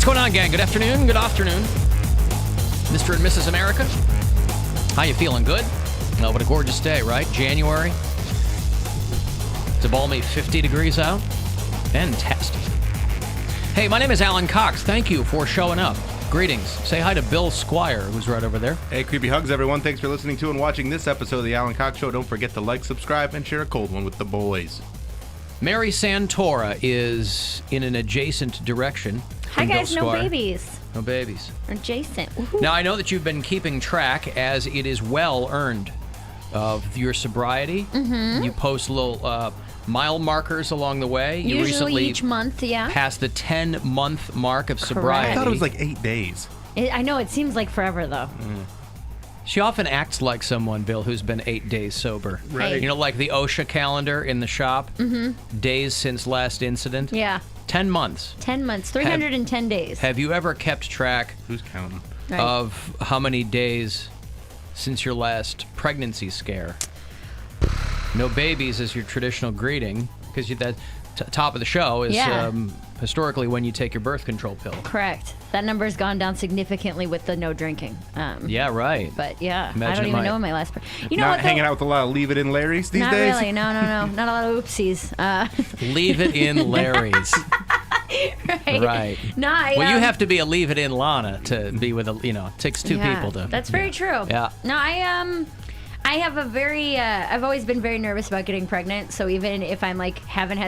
going on, gang? Good afternoon. Good afternoon. Mr. and Mrs. America. How you feeling? Good? Oh, what a gorgeous day, right? January. It's a balmy 50 degrees out. Fantastic. Hey, my name is Alan Cox. Thank you for showing up. Greetings. Say hi to Bill Squire, who's right over there. Hey, creepy hugs, everyone. Thanks for listening to and watching this episode of the Alan Cox Show. Don't forget to like, subscribe, and share a cold one with the boys. Mary Santora is in an adjacent direction. Hi, guys. No babies. No babies. Adjacent. Woohoo. Now, I know that you've been keeping track, as it is well earned, of your sobriety. Mm-hmm. You post little mile markers along the way. You Usually recently each month, yeah. passed the 10-month mark of sobriety. I thought it was like 8 days. I know, it seems like forever, though. She often acts like someone, Bill, who's been 8 days sober. Right. You know, like the OSHA calendar in the shop. Mm-hmm. Days since last incident. Yeah. 10 months. 10 months. 310 days. Have you ever kept track Who's counting? Right. of how many days since your last pregnancy scare? No babies is your traditional greeting, because that top of the show is historically when you take your birth control pill. Correct. That number's gone down significantly with the no drinking. Yeah, right. But yeah, Imagine I don't even know when my last. You know Not what? hanging out with a lot of leave it in Larrys these Not days? really. No. Not a lot of oopsies. Leave it in Larry's. Right. Right. No, Well, you have to be a leave it in Lana to be with a, it takes two people to. That's very true. Yeah. No, I have a very, I've always been very nervous about getting pregnant. So even if I'm like, say I haven't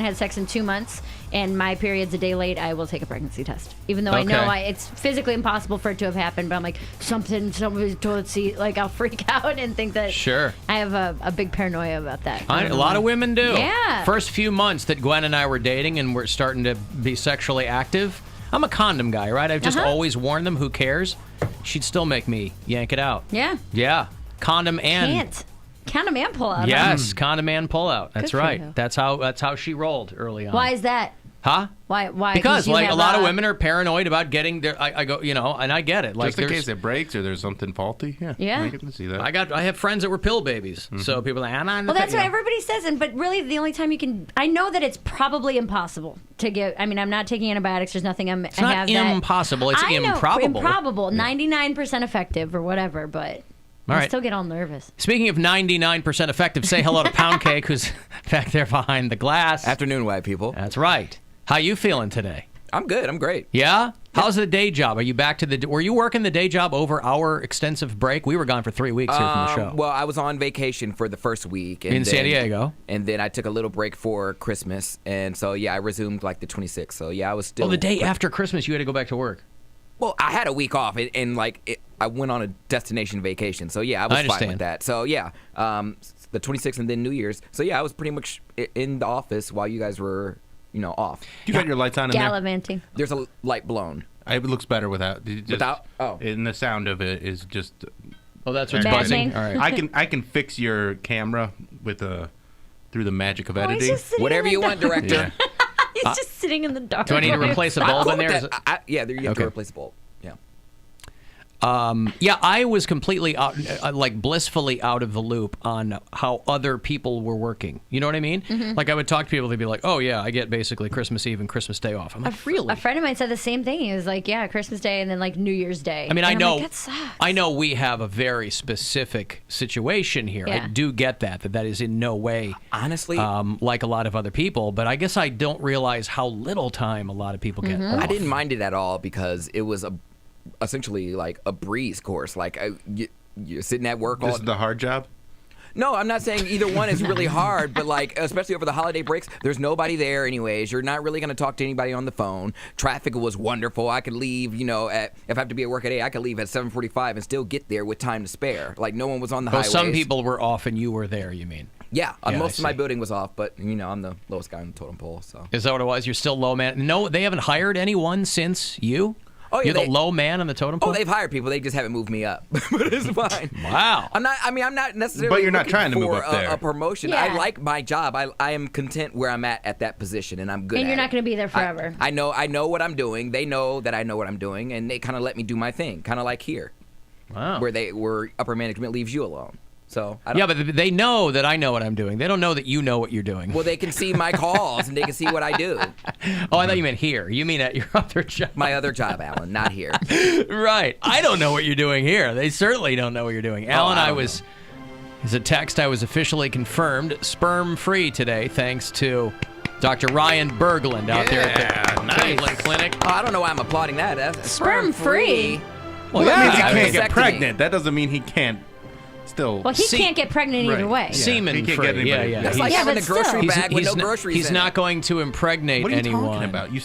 had sex in 2 months and my period's a day late, I will take a pregnancy test. Even though I know it's physically impossible for it to have happened, but I'm like, somebody's toilet seat, like I'll freak out and think that Sure. I have a big paranoia about that. A lot of women do. Yeah. First few months that Gwen and I were dating and we're starting to be sexually active, I'm a condom guy, right? I've just always warned them, who cares? She'd still make me yank it out. Yeah. Yeah. Condom and... Can't. Condom and pull out. Yes, condom and pull out. That's Good for right. you. That's how she rolled early on. Why is that? Huh? Why? Because you like have a lot of women are paranoid about getting their. I go, and I get it. Like Just in case it breaks or there's something faulty. Yeah. I can see that. I have friends that were pill babies, so people are like, Well, that's what everybody says, but really the only time you can, I know that it's probably impossible to get. I mean, I'm not taking antibiotics. There's nothing. It's not impossible. It's improbable. Improbable. 99% effective or whatever, but. I still get all nervous. Speaking of 99% effective, say hello to Poundcake, who's back there behind the glass. Afternoon, white people. That's right. How you feeling today? I'm good. I'm great. Yeah? How's the day job? Are you back to were you working the day job over our extensive break? We were gone for 3 weeks here from the show. Well, I was on vacation for the first week. In San Diego. And then I took a little break for Christmas. And so, I resumed like the 26th. So, I was still... Well, the day after Christmas, you had to go back to work. Well, I had a week off, and I went on a destination vacation. So, I was fine with that. So, the 26th and then New Year's. So, I was pretty much in the office while you guys were, off. You got your lights on in there? Gallivanting. There's a light blown. It looks better without. Without? Oh. And the sound of it is just... Oh, that's what's Imagining. buzzing? All right. I can fix your camera with through the magic of editing. He's just sitting Whatever in you the want, dark. director. He's just sitting in the dark. Do I need to replace a bulb in there? There you have to replace a bulb. Yeah. I was completely out, blissfully out of the loop on how other people were working. You know what I mean? Mm-hmm. Like I would talk to people, they'd be like, "Oh yeah, I get basically Christmas Eve and Christmas Day off." I'm like, "Really?" A friend of mine said the same thing. He was like, "Yeah, Christmas Day and then like New Year's Day." I mean, and I I'm know, like, that sucks. I know we have a very specific situation here. Yeah. I do get that is in no way, honestly, like a lot of other people. But I guess I don't realize how little time a lot of people get. Off. I didn't mind it at all because it was essentially like a breeze course. Like you're sitting at work all. This is the hard job? No, I'm not saying either one is really hard, but like especially over the holiday breaks, there's nobody there anyways. You're not really going to talk to anybody on the phone. Traffic was wonderful. I could leave, if I have to be at work at 8, I could leave at 7:45 and still get there with time to spare. Like no one was on the highways. Some people were off and you were there, you mean? Yeah, Yeah, most I of my see. building was off, but I'm the lowest guy on the totem pole. So Is that what it was? You're still low man? No, they haven't hired anyone since you? Oh, yeah, You're the low man on the totem pole? Oh, they've hired people. They just haven't moved me up, but it's fine. Wow. I'm not necessarily. But you're not looking trying to move for up there. A promotion. Yeah. I like my job. I am content where I'm at that position, and I'm good. And at you're not it. going to be there forever. I know what I'm doing. They know that I know what I'm doing, and they kind of let me do my thing, kind of like here, Wow. where upper management leaves you alone. So I don't, Yeah, but they know that I know what I'm doing. They don't know that you know what you're doing. well, they can see my calls and they can see what I do. Oh, I thought you meant here. You mean at your other job. My other job, Alan, not here. Right. I don't know what you're doing here. They certainly don't know what you're doing. Alan, I I don't was, as a text, I was officially confirmed sperm-free today, thanks to Dr. Ryan Berglund out there at the Cleveland Clinic. Oh, I don't know why I'm applauding that. That's Sperm-free? Well, that means he I can't mean, get vasectomy. pregnant. That doesn't mean he can't still. Well, he can't get pregnant either Right. way. Yeah. semen he can't free. get anybody. Yeah. That's He's- like Yeah, having but a grocery still. bag with no groceries he's in not it. going to impregnate What are you anyone. talking about? You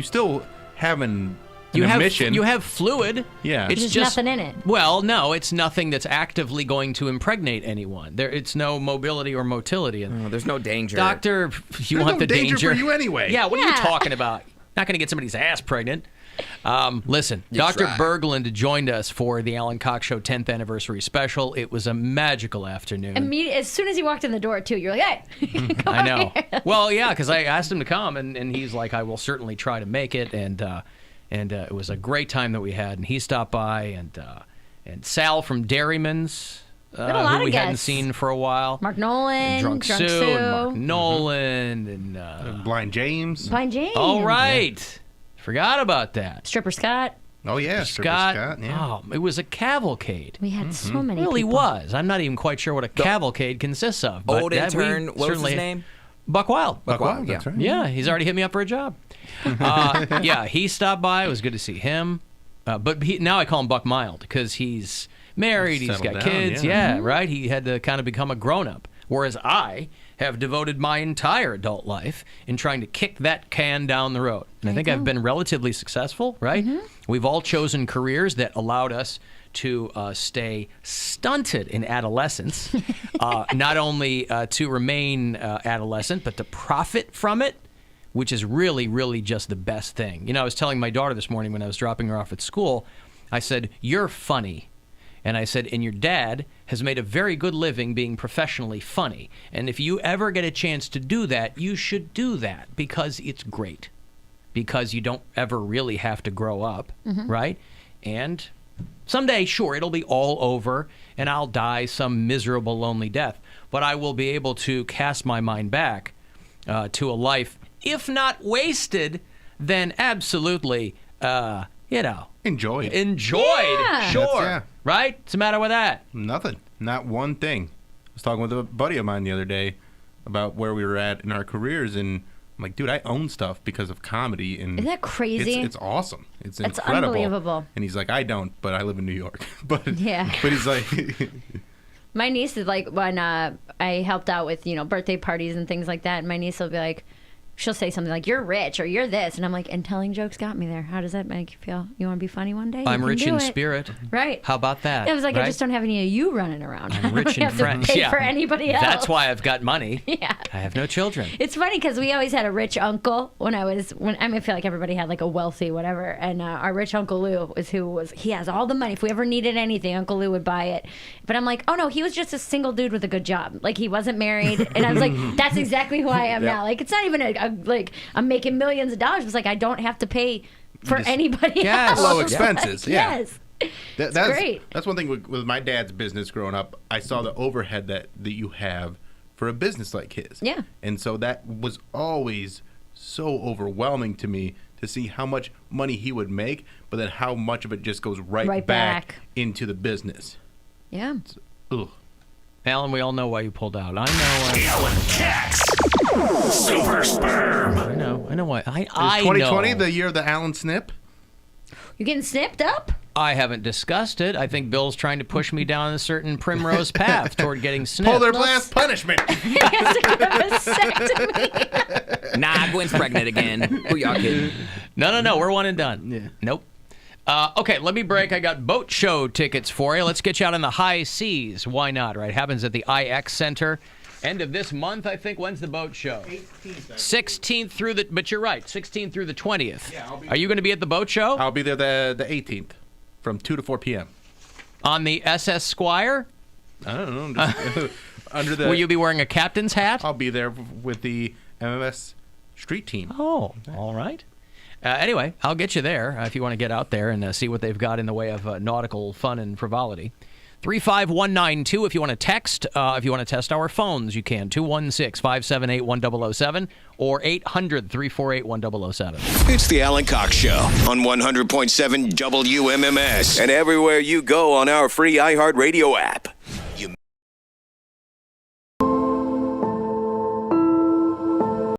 still have an You have emission. you have fluid. Yeah. It's There's just nothing in it. Well, no, it's nothing that's actively going to impregnate anyone. It's no mobility or motility. Oh, there's no danger. Doctor, you There's want no the danger for you anyway. Yeah, what are you Yeah. talking about? Not going to get somebody's ass pregnant. Listen, You Dr. try. Berglund joined us for the Alan Cox Show 10th anniversary special. It was a magical afternoon. As soon as he walked in the door, too, you're like, hey, come I on know. here. Well, yeah, because I asked him to come, and he's like, I will certainly try to make it. And it was a great time that we had. And he stopped by, and Sal from Dairyman's, had a lot who of we hadn't guests. seen for a while. Mark Nolan, and Drunk Sue, and Mark Nolan, and Blind James. Blind James. all right. Forgot about that. Stripper Scott. Oh yeah, Stripper Scott. Yeah. Oh, it was a cavalcade. We had so many It really people. was. I'm not even quite sure what a cavalcade consists of. But Old that we intern, what was certainly- his name? Buck Wild. Buck Wild, Wild, that's yeah. right. Yeah, he's already hit me up for a job. Yeah, he stopped by. It was good to see him. But now I call him Buck Mild because he's married. He's Settled got down, kids. yeah. Yeah, right. He had to kind of become a grown-up. Whereas I have devoted my entire adult life in trying to kick that can down the road. And I think I've been relatively successful, right? We've all chosen careers that allowed us to stay stunted in adolescence, not only to remain adolescent, but to profit from it, which is really, really just the best thing. You know, I was telling my daughter this morning when I was dropping her off at school, I said, "You're funny." And I said, and your dad has made a very good living being professionally funny. And if you ever get a chance to do that, you should do that because it's great. Because you don't ever really have to grow up, right? And someday, sure, it'll be all over and I'll die some miserable, lonely death. But I will be able to cast my mind back to a life, if not wasted, then absolutely, Enjoyed. Yeah. Sure. Yeah. Right? What's the matter with that? Nothing. Not one thing. I was talking with a buddy of mine the other day about where we were at in our careers, and I'm like, dude, I own stuff because of comedy, and Isn't that crazy? It's awesome. It's That's incredible. unbelievable. And he's like, I don't, but I live in New York. but Yeah. But he's like, My niece is like, when I helped out with, birthday parties and things like that, and my niece will be like, she'll say something like, "You're rich," or "You're this," and I'm like, and telling jokes got me there. How does that make you feel? You want to be funny one day? I'm You can rich do in it. spirit. Right. How about that? I was like, I right? just don't have any of you running around. I'm rich I don't in have friends. to pay Yeah. for anybody else. That's why I've got money. Yeah. I have no children. It's funny because we always had a rich uncle I feel like everybody had like a wealthy whatever, and our rich Uncle Lou he has all the money. If we ever needed anything, Uncle Lou would buy it. But I'm like, oh no, he was just a single dude with a good job. Like he wasn't married, and I was like, that's exactly who I am now. Like it's not even I'm making millions of dollars. It's like I don't have to pay for anybody Yes. else. Low Like, expenses, yeah. Yes. that's great. That's one thing with my dad's business growing up. I saw the overhead that you have for a business like his. Yeah. And so that was always so overwhelming to me to see how much money he would make, but then how much of it just goes right back into the business. Yeah. Ugh. Alan, we all know why you pulled out. I know. Alan Cox. Super Sperm. I know why. I Is 2020 know. the year of the Alan Snip? You getting snipped up? I haven't discussed it. I think Bill's trying to push me down a certain primrose path toward getting snipped. Polar blast punishment. He has to get a vasectomy. Nah, Gwen's pregnant again. Who y'all kidding? No. We're one and done. Yeah. Nope. Okay, let me break. I got boat show tickets for you. Let's get you out in the high seas. Why not, right? Happens at the IX Center. End of this month, I think. When's the boat show? 16th through the... But you're right. 16th through the 20th. Yeah, I'll be- Are you going to be at the boat show? I'll be there the 18th from 2 to 4 p.m. On the SS Squire? I don't know. Just, under the. Will you be wearing a captain's hat? I'll be there with the MMS street team. Oh, all right. Anyway, I'll get you there if you want to get out there and see what they've got in the way of nautical fun and frivolity. 35192. If you want to text, if you want to test our phones, you can. 216-578-1007 or 800-348-1007. It's the Alan Cox Show on 100.7 WMMS and everywhere you go on our free iHeartRadio app.